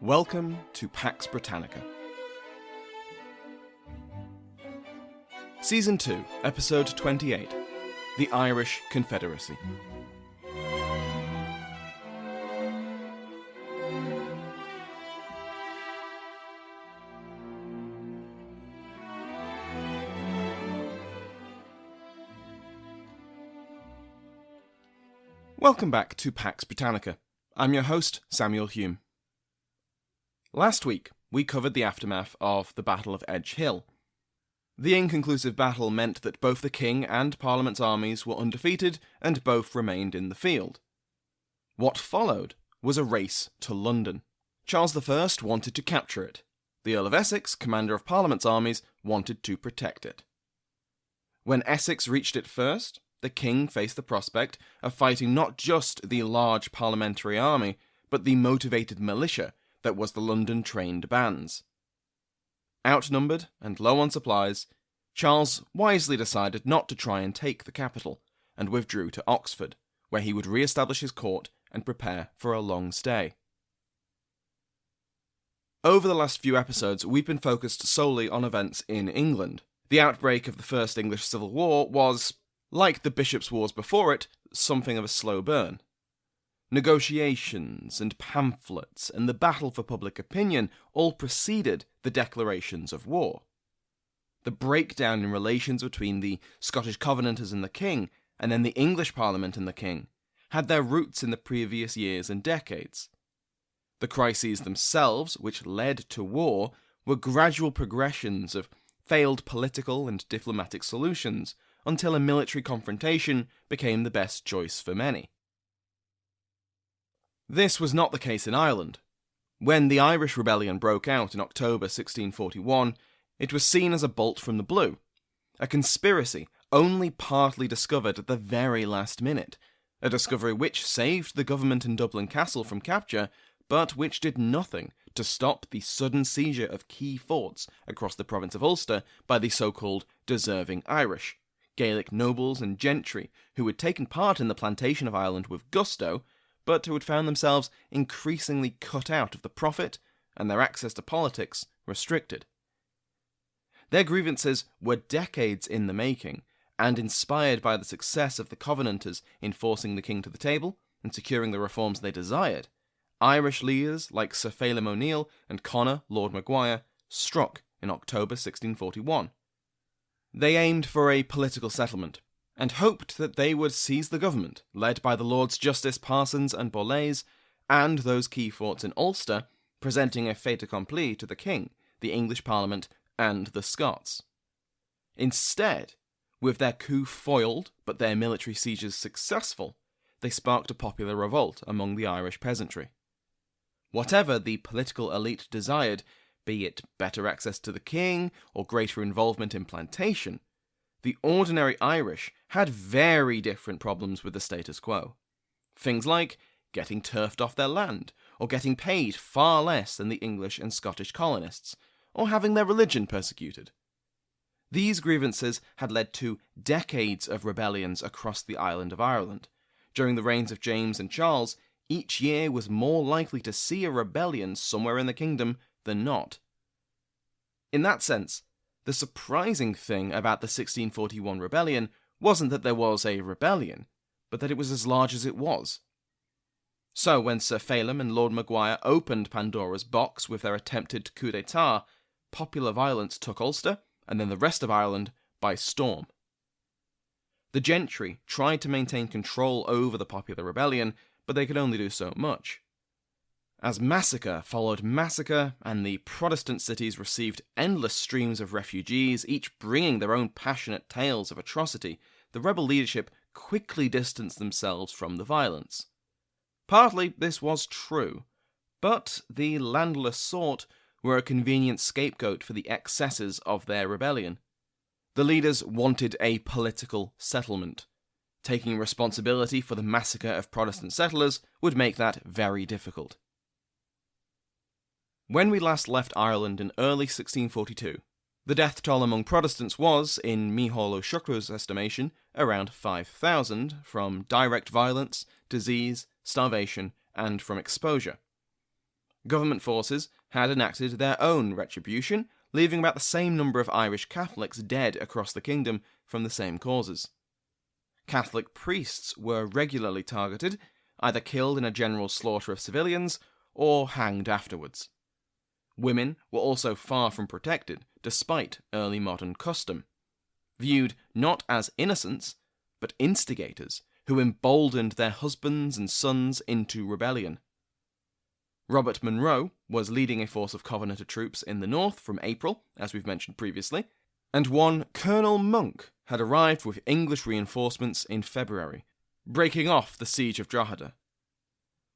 Welcome to Pax Britannica. Season 2, Episode 28, The Irish Confederacy. Welcome back to Pax Britannica. I'm your host, Samuel Hume. Last week, we covered the aftermath of the Battle of Edge Hill. The inconclusive battle meant that both the King and Parliament's armies were undefeated, and both remained in the field. What followed was a race to London. Charles I wanted to capture it. The Earl of Essex, commander of Parliament's armies, wanted to protect it. When Essex reached it first, the King faced the prospect of fighting not just the large parliamentary army, but the motivated militia that was the London-trained bands. Outnumbered and low on supplies, Charles wisely decided not to try and take the capital, and withdrew to Oxford, where he would re-establish his court and prepare for a long stay. Over the last few episodes, we've been focused solely on events in England. The outbreak of the First English Civil War was, like the Bishops' Wars before it, something of a slow burn. Negotiations and pamphlets and the battle for public opinion all preceded the declarations of war. The breakdown in relations between the Scottish Covenanters and the King, and then the English Parliament and the King, had their roots in the previous years and decades. The crises themselves, which led to war, were gradual progressions of failed political and diplomatic solutions, until a military confrontation became the best choice for many. This was not the case in Ireland. When the Irish Rebellion broke out in October 1641, it was seen as a bolt from the blue, a conspiracy only partly discovered at the very last minute, a discovery which saved the government in Dublin Castle from capture, but which did nothing to stop the sudden seizure of key forts across the province of Ulster by the so-called deserving Irish, Gaelic nobles and gentry who had taken part in the plantation of Ireland with gusto, but who had found themselves increasingly cut out of the profit and their access to politics restricted. Their grievances were decades in the making, and inspired by the success of the Covenanters in forcing the King to the table and securing the reforms they desired, Irish leaders like Sir Phelim O'Neill and Conor, Lord Maguire, struck in October 1641. They aimed for a political settlement, and hoped that they would seize the government, led by the Lords Justice Parsons and Borlase, and those key forts in Ulster, presenting a fait accompli to the King, the English Parliament, and the Scots. Instead, with their coup foiled, but their military sieges successful, they sparked a popular revolt among the Irish peasantry. Whatever the political elite desired, be it better access to the King or greater involvement in plantation, the ordinary Irish had very different problems with the status quo. Things like getting turfed off their land, or getting paid far less than the English and Scottish colonists, or having their religion persecuted. These grievances had led to decades of rebellions across the island of Ireland. During the reigns of James and Charles, each year was more likely to see a rebellion somewhere in the kingdom than not. In that sense, the surprising thing about the 1641 rebellion wasn't that there was a rebellion, but that it was as large as it was. So when Sir Phelim and Lord Maguire opened Pandora's box with their attempted coup d'etat, popular violence took Ulster, and then the rest of Ireland, by storm. The gentry tried to maintain control over the popular rebellion, but they could only do so much. As massacre followed massacre, and the Protestant cities received endless streams of refugees, each bringing their own passionate tales of atrocity, the rebel leadership quickly distanced themselves from the violence. Partly this was true, but the landless sort were a convenient scapegoat for the excesses of their rebellion. The leaders wanted a political settlement. Taking responsibility for the massacre of Protestant settlers would make that very difficult. When we last left Ireland in early 1642, the death toll among Protestants was, in Micheál Siochrú's estimation, around 5,000 from direct violence, disease, starvation, and from exposure. Government forces had enacted their own retribution, leaving about the same number of Irish Catholics dead across the kingdom from the same causes. Catholic priests were regularly targeted, either killed in a general slaughter of civilians or hanged afterwards. Women were also far from protected, despite early modern custom, viewed not as innocents, but instigators who emboldened their husbands and sons into rebellion. Robert Monroe was leading a force of Covenanter troops in the north from April, as we've mentioned previously, and one Colonel Monk had arrived with English reinforcements in February, breaking off the siege of Drogheda.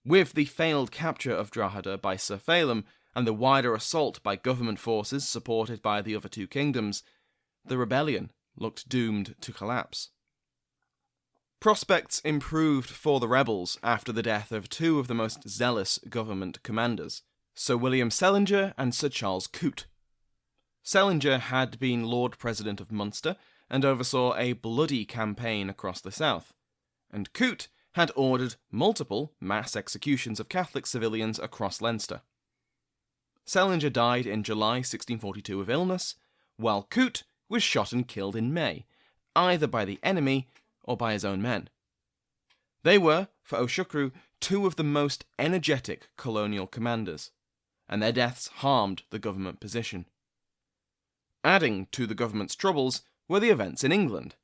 With the failed capture of Drogheda by Sir Phelim and the wider assault by government forces supported by the other two kingdoms, the rebellion looked doomed to collapse. Prospects improved for the rebels after the death of two of the most zealous government commanders, Sir William Sellinger and Sir Charles Coote. Sellinger had been Lord President of Munster and oversaw a bloody campaign across the south, and Coote had ordered multiple mass executions of Catholic civilians across Leinster. Sellinger died in July 1642 of illness, while Coote was shot and killed in May, either by the enemy or by his own men. They were, for Siochrú, two of the most energetic colonial commanders, and their deaths harmed the government position. Adding to the government's troubles were the events in England.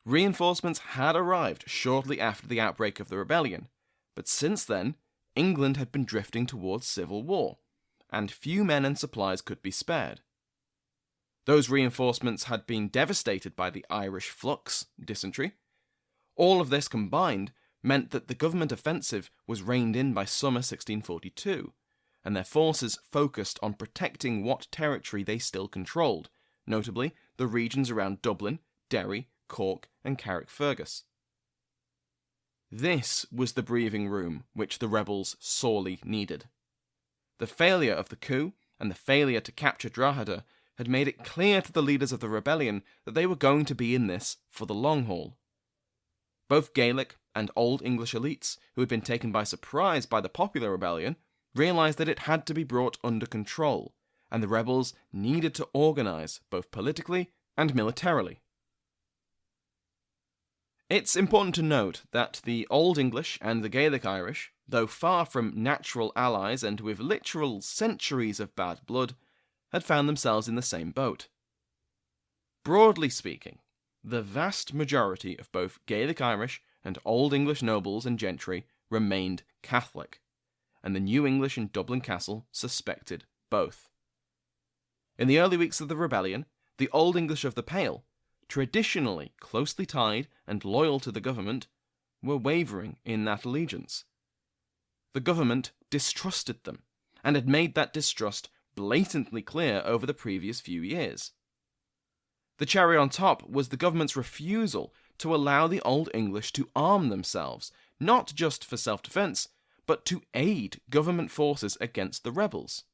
Reinforcements had arrived shortly after the outbreak of the rebellion, but since then, England had been drifting towards civil war, and few men and supplies could be spared. Those reinforcements had been devastated by the Irish flux, dysentery. All of this combined meant that the government offensive was reined in by summer 1642, and their forces focused on protecting what territory they still controlled, notably the regions around Dublin, Derry, Cork, and Carrickfergus. This was the breathing room which the rebels sorely needed. The failure of the coup and the failure to capture Drogheda had made it clear to the leaders of the rebellion that they were going to be in this for the long haul. Both Gaelic and Old English elites, who had been taken by surprise by the popular rebellion, realised that it had to be brought under control, and the rebels needed to organise both politically and militarily. It's important to note that the Old English and the Gaelic Irish, though far from natural allies and with literal centuries of bad blood, had found themselves in the same boat. Broadly speaking, the vast majority of both Gaelic Irish and Old English nobles and gentry remained Catholic, and the New English in Dublin Castle suspected both. In the early weeks of the rebellion, the Old English of the Pale, traditionally closely tied and loyal to the government, were wavering in that allegiance. The government distrusted them, and had made that distrust blatantly clear over the previous few years. The cherry on top was the government's refusal to allow the Old English to arm themselves, not just for self-defence, but to aid government forces against the rebels.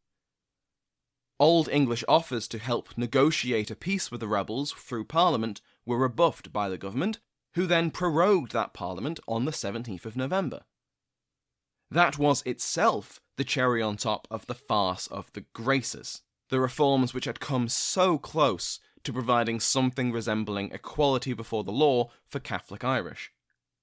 Old English offers to help negotiate a peace with the rebels through Parliament were rebuffed by the government, who then prorogued that Parliament on the 17th of November. That was itself the cherry on top of the farce of the Graces, the reforms which had come so close to providing something resembling equality before the law for Catholic Irish.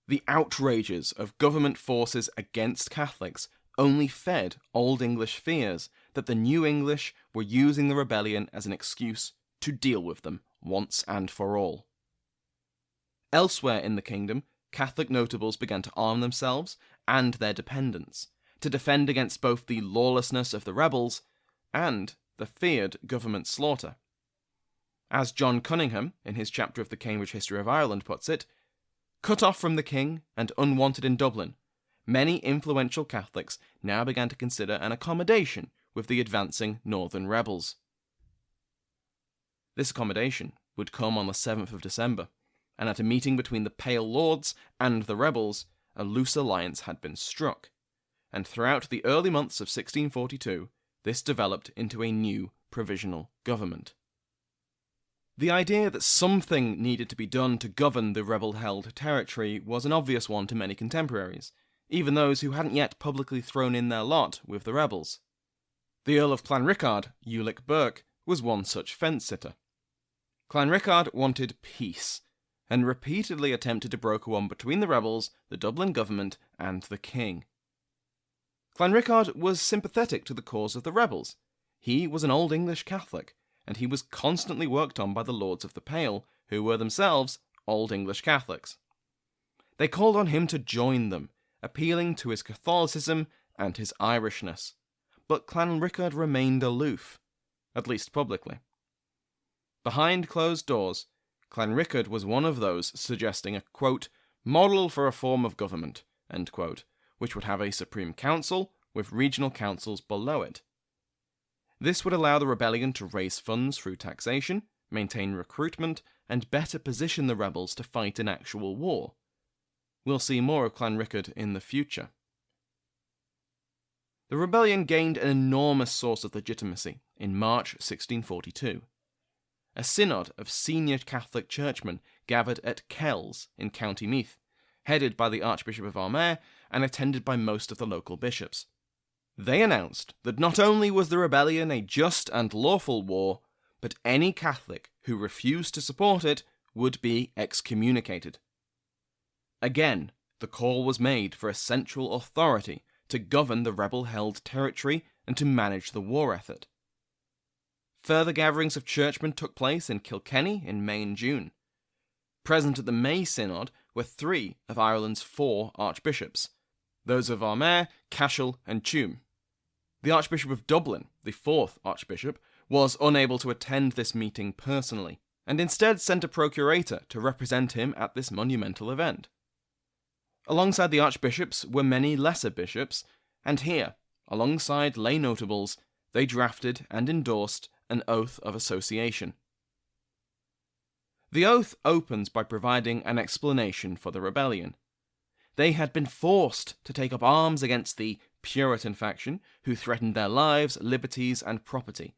The outrages of government forces against Catholics only fed Old English fears that the New English were using the rebellion as an excuse to deal with them once and for all. Elsewhere in the kingdom, Catholic notables began to arm themselves and their dependents to defend against both the lawlessness of the rebels and the feared government slaughter. As John Cunningham, in his chapter of the Cambridge History of Ireland, puts it, cut off from the king and unwanted in Dublin, many influential Catholics now began to consider an accommodation with the advancing northern rebels. This accommodation would come on the 7th of December, and at a meeting between the Pale Lords and the rebels, a loose alliance had been struck, and throughout the early months of 1642, this developed into a new provisional government. The idea that something needed to be done to govern the rebel-held territory was an obvious one to many contemporaries, even those who hadn't yet publicly thrown in their lot with the rebels. The Earl of Clanricarde, Ulick Burke, was one such fence-sitter. Clanricarde wanted peace, and repeatedly attempted to broker one between the rebels, the Dublin government, and the king. Clanricarde was sympathetic to the cause of the rebels. He was an Old English Catholic, and he was constantly worked on by the Lords of the Pale, who were themselves Old English Catholics. They called on him to join them, appealing to his Catholicism and his Irishness, but Clanricarde remained aloof, at least publicly. Behind closed doors, Clanricarde was one of those suggesting a, quote, model for a form of government, end quote, which would have a Supreme Council with regional councils below it. This would allow the rebellion to raise funds through taxation, maintain recruitment, and better position the rebels to fight an actual war. We'll see more of Clanricarde in the future. The rebellion gained an enormous source of legitimacy in March 1642. A synod of senior Catholic churchmen gathered at Kells in County Meath, headed by the Archbishop of Ohlmeyer and attended by most of the local bishops. They announced that not only was the rebellion a just and lawful war, but any Catholic who refused to support it would be excommunicated. Again, the call was made for a central authority to govern the rebel-held territory and to manage the war effort. Further gatherings of churchmen took place in Kilkenny in May and June. Present at the May Synod were 3 of Ireland's 4 archbishops, those of Ohlmeyer, Cashel and Tuam. The Archbishop of Dublin, the 4th archbishop, was unable to attend this meeting personally, and instead sent a procurator to represent him at this monumental event. Alongside the archbishops were many lesser bishops, and here, alongside lay notables, they drafted and endorsed an oath of association. The oath opens by providing an explanation for the rebellion. They had been forced to take up arms against the Puritan faction, who threatened their lives, liberties, and property,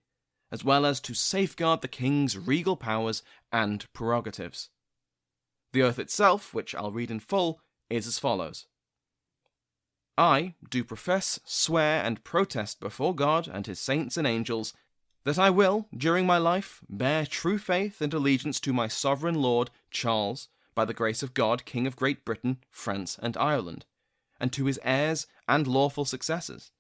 as well as to safeguard the king's regal powers and prerogatives. The oath itself, which I'll read in full, is as follows. I do profess, swear, and protest before God and his saints and angels that I will, during my life, bear true faith and allegiance to my sovereign lord, Charles, by the grace of God, King of Great Britain, France, and Ireland, and to his heirs and lawful successors,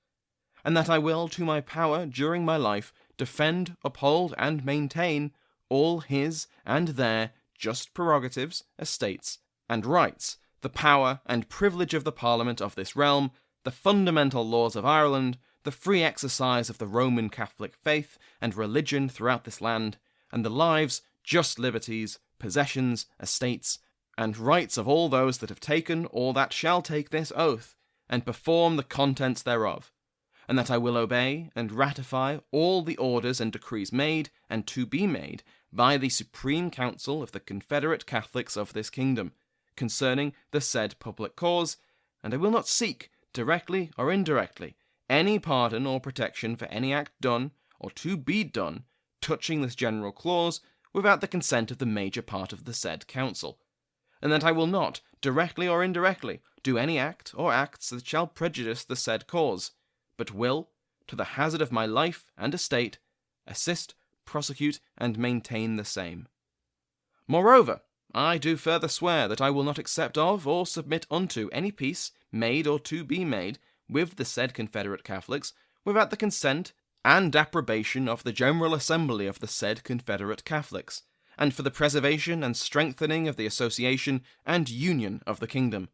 and that I will, to my power, during my life, defend, uphold, and maintain all his and their just prerogatives, estates, and rights, the power and privilege of the Parliament of this realm, the fundamental laws of Ireland, the free exercise of the Roman Catholic faith and religion throughout this land, and the lives, just liberties, possessions, estates, and rights of all those that have taken or that shall take this oath, and perform the contents thereof, and that I will obey and ratify all the orders and decrees made and to be made by the Supreme Council of the Confederate Catholics of this kingdom, concerning the said public cause, and I will not seek, directly or indirectly, any pardon or protection for any act done, or to be done, touching this general clause, without the consent of the major part of the said council, and that I will not, directly or indirectly, do any act or acts that shall prejudice the said cause, but will, to the hazard of my life and estate, assist, prosecute, and maintain the same. Moreover, I do further swear that I will not accept of or submit unto any peace, made or to be made, with the said Confederate Catholics, without the consent and approbation of the General Assembly of the said Confederate Catholics, and for the preservation and strengthening of the association and union of the kingdom.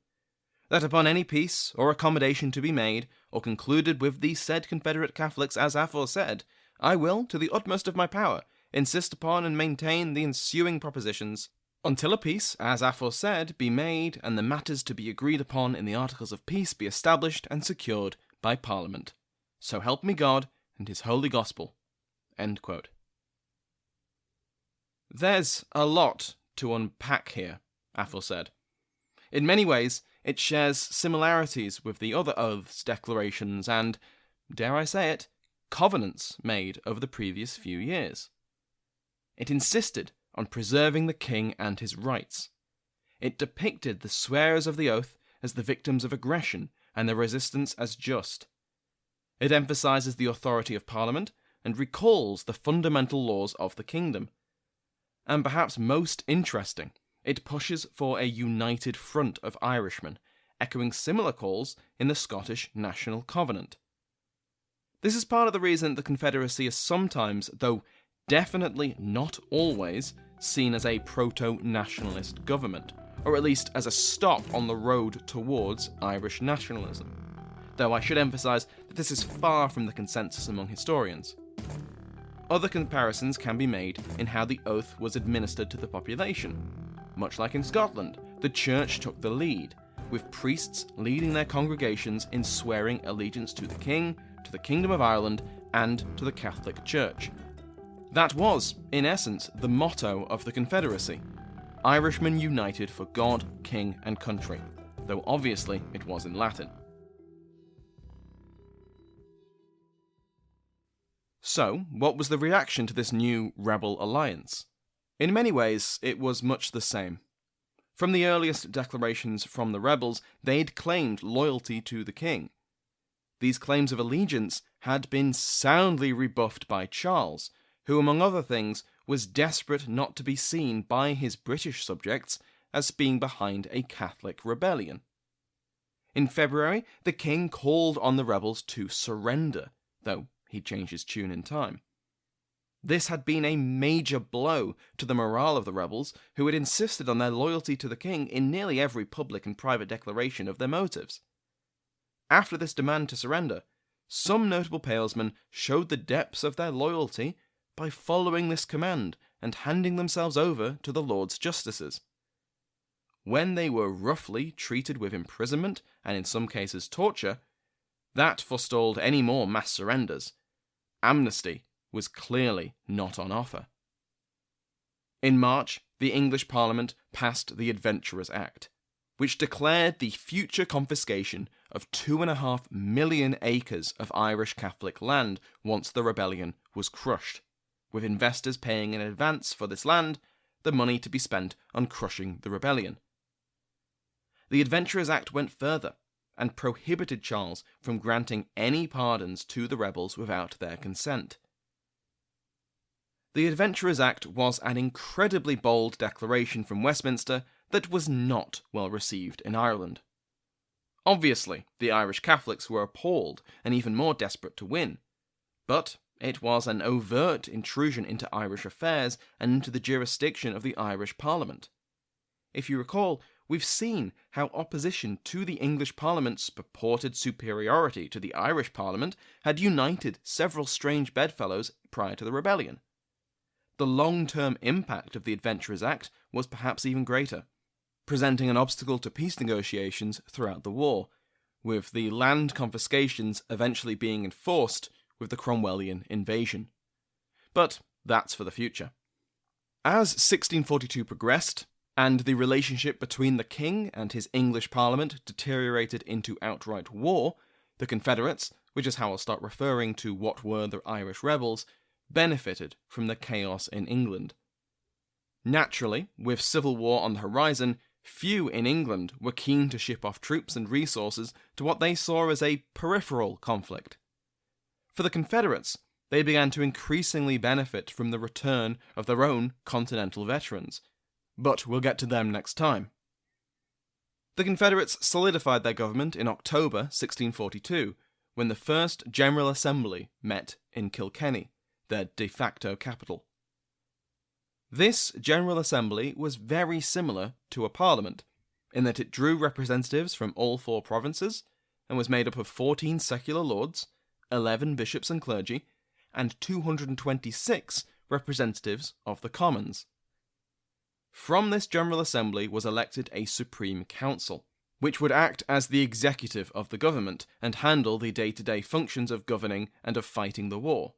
That upon any peace or accommodation to be made, or concluded with the said Confederate Catholics as aforesaid, I will, to the utmost of my power, insist upon and maintain the ensuing propositions, until a peace, as aforesaid, be made, and the matters to be agreed upon in the Articles of Peace be established and secured by Parliament. So help me God and his holy gospel. End quote. There's a lot to unpack here, aforesaid. In many ways, it shares similarities with the other oaths, declarations, and, dare I say it, covenants made over the previous few years. It insisted on preserving the king and his rights. It depicted the swearers of the oath as the victims of aggression and the resistance as just. It emphasises the authority of Parliament and recalls the fundamental laws of the kingdom. And perhaps most interesting, it pushes for a united front of Irishmen, echoing similar calls in the Scottish National Covenant. This is part of the reason the Confederacy is sometimes, though definitely not always, seen as a proto-nationalist government, or at least as a stop on the road towards Irish nationalism. Though I should emphasise that this is far from the consensus among historians. Other comparisons can be made in how the oath was administered to the population. Much like in Scotland, the Church took the lead, with priests leading their congregations in swearing allegiance to the King, to the Kingdom of Ireland, and to the Catholic Church. That was, in essence, the motto of the Confederacy: Irishmen united for God, King, and country, though obviously it was in Latin. So, what was the reaction to this new rebel alliance? In many ways, it was much the same. From the earliest declarations from the rebels, they'd claimed loyalty to the king. These claims of allegiance had been soundly rebuffed by Charles, who, among other things, was desperate not to be seen by his British subjects as being behind a Catholic rebellion. In February, the king called on the rebels to surrender, though he changed his tune in time. This had been a major blow to the morale of the rebels, who had insisted on their loyalty to the king in nearly every public and private declaration of their motives. After this demand to surrender, some notable palesmen showed the depths of their loyalty by following this command and handing themselves over to the Lords Justices. When they were roughly treated with imprisonment and in some cases torture, that forestalled any more mass surrenders. Amnesty was clearly not on offer. In March, the English Parliament passed the Adventurers Act, which declared the future confiscation of 2.5 million acres of Irish Catholic land once the rebellion was crushed, with investors paying in advance for this land the money to be spent on crushing the rebellion. The Adventurers Act went further and prohibited Charles from granting any pardons to the rebels without their consent. The Adventurers Act was an incredibly bold declaration from Westminster that was not well received in Ireland. Obviously, the Irish Catholics were appalled and even more desperate to win, but it was an overt intrusion into Irish affairs and into the jurisdiction of the Irish Parliament. If you recall, we've seen how opposition to the English Parliament's purported superiority to the Irish Parliament had united several strange bedfellows prior to the rebellion. The long-term impact of the Adventurers Act was perhaps even greater, presenting an obstacle to peace negotiations throughout the war, with the land confiscations eventually being enforced with the Cromwellian invasion. But that's for the future. As 1642 progressed, and the relationship between the king and his English Parliament deteriorated into outright war, the Confederates, which is how I'll start referring to what were the Irish rebels, benefited from the chaos in England. Naturally, with civil war on the horizon, few in England were keen to ship off troops and resources to what they saw as a peripheral conflict. For the Confederates, they began to increasingly benefit from the return of their own continental veterans, but we'll get to them next time. The Confederates solidified their government in October 1642, when the First General Assembly met in Kilkenny, their de facto capital. This General Assembly was very similar to a parliament, in that it drew representatives from all 4 provinces, and was made up of 14 secular lords, 11 bishops and clergy, and 226 representatives of the commons. From this General Assembly was elected a Supreme Council, which would act as the executive of the government and handle the day-to-day functions of governing and of fighting the war.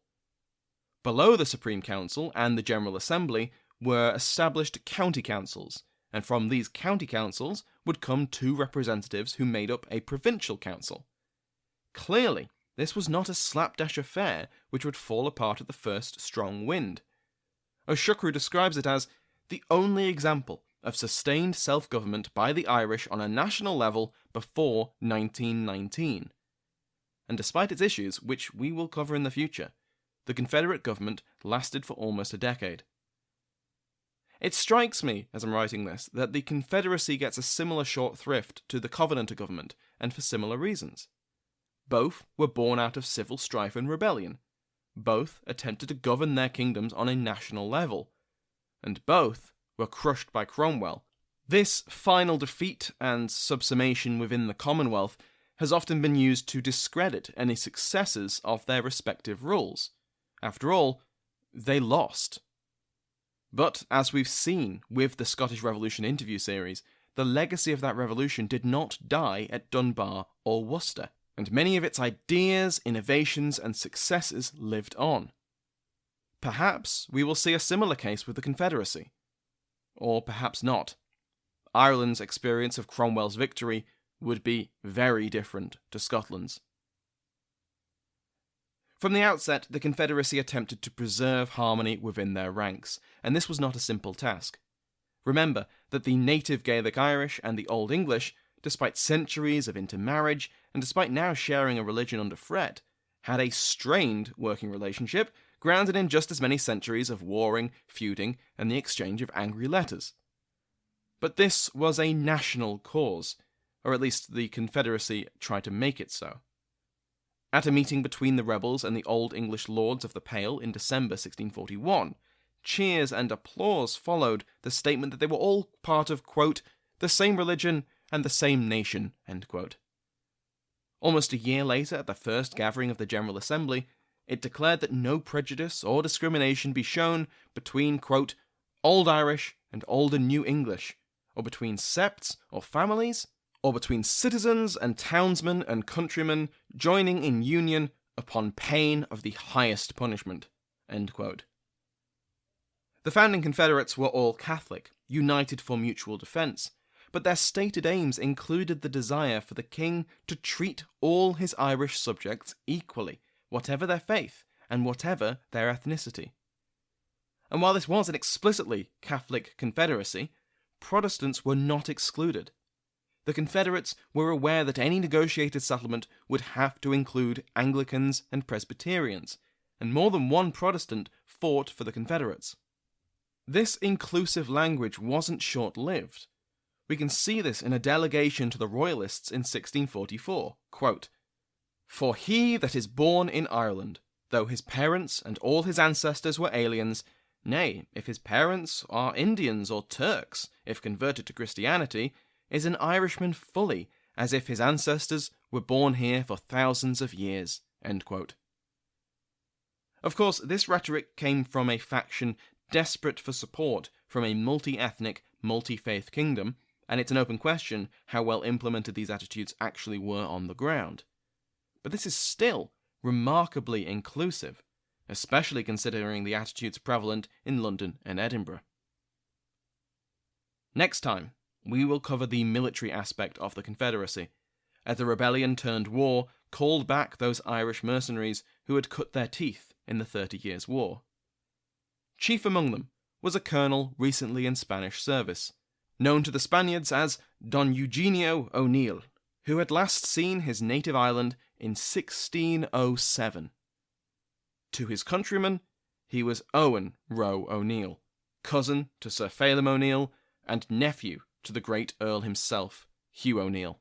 Below the Supreme Council and the General Assembly were established county councils, and from these county councils would come 2 representatives who made up a provincial council. Clearly, this was not a slapdash affair which would fall apart at the first strong wind. Siochrú describes it as the only example of sustained self-government by the Irish on a national level before 1919. and despite its issues, which we will cover in the future, the Confederate government lasted for almost a decade. It strikes me, as I'm writing this, that the Confederacy gets a similar short thrift to the Covenanter government, and for similar reasons. Both were born out of civil strife and rebellion. Both attempted to govern their kingdoms on a national level. And both were crushed by Cromwell. This final defeat and subsumation within the Commonwealth has often been used to discredit any successes of their respective rules. After all, they lost. But, as we've seen with the Scottish Revolution interview series, the legacy of that revolution did not die at Dunbar or Worcester, and many of its ideas, innovations, and successes lived on. Perhaps we will see a similar case with the Confederacy. Or perhaps not. Ireland's experience of Cromwell's victory would be very different to Scotland's. From the outset, the Confederacy attempted to preserve harmony within their ranks, and this was not a simple task. Remember that the native Gaelic Irish and the Old English, despite centuries of intermarriage, and despite now sharing a religion under Fred, had a strained working relationship grounded in just as many centuries of warring, feuding, and the exchange of angry letters. But this was a national cause, or at least the Confederacy tried to make it so. At a meeting between the rebels and the Old English lords of the Pale in December 1641, cheers and applause followed the statement that they were all part of, quote, the same religion and the same nation, end quote. Almost a year later, at the first gathering of the General Assembly, it declared that no prejudice or discrimination be shown between, quote, Old Irish and Old and New English, or between septs or families, or between citizens and townsmen and countrymen joining in union upon pain of the highest punishment, end quote. The founding Confederates were all Catholic, united for mutual defence, but their stated aims included the desire for the king to treat all his Irish subjects equally, whatever their faith and whatever their ethnicity. And while this was an explicitly Catholic confederacy, Protestants were not excluded. The Confederates were aware that any negotiated settlement would have to include Anglicans and Presbyterians, and more than one Protestant fought for the Confederates. This inclusive language wasn't short-lived. We can see this in a delegation to the Royalists in 1644, quote, For he that is born in Ireland, though his parents and all his ancestors were aliens, nay, if his parents are Indians or Turks, if converted to Christianity, is an Irishman fully, as if his ancestors were born here for thousands of years, end quote. Of course, this rhetoric came from a faction desperate for support from a multi-ethnic, multi-faith kingdom, and it's an open question how well implemented these attitudes actually were on the ground. But this is still remarkably inclusive, especially considering the attitudes prevalent in London and Edinburgh. Next time, we will cover the military aspect of the Confederacy, as the rebellion turned war called back those Irish mercenaries who had cut their teeth in the 30 Years' War. Chief among them was a colonel recently in Spanish service, known to the Spaniards as Don Eugenio O'Neill, who had last seen his native island in 1607. To his countrymen, he was Owen Roe O'Neill, cousin to Sir Phelim O'Neill, and nephew to the great Earl himself, Hugh O'Neill.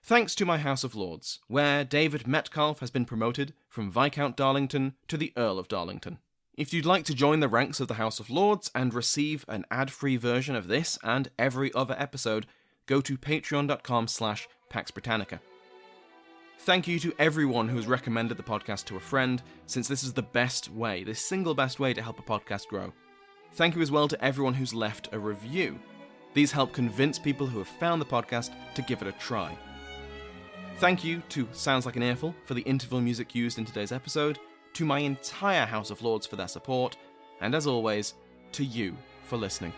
Thanks to my House of Lords, where David Metcalfe has been promoted from Viscount Darlington to the Earl of Darlington. If you'd like to join the ranks of the House of Lords and receive an ad-free version of this and every other episode, go to patreon.com/Pax Britannica. Thank you to everyone who's recommended the podcast to a friend, since this is the best way, the single best way to help a podcast grow. Thank you as well to everyone who's left a review. These help convince people who have found the podcast to give it a try. Thank you to Sounds Like an Earful for the interval music used in today's episode, to my entire House of Lords for their support, and as always, to you for listening.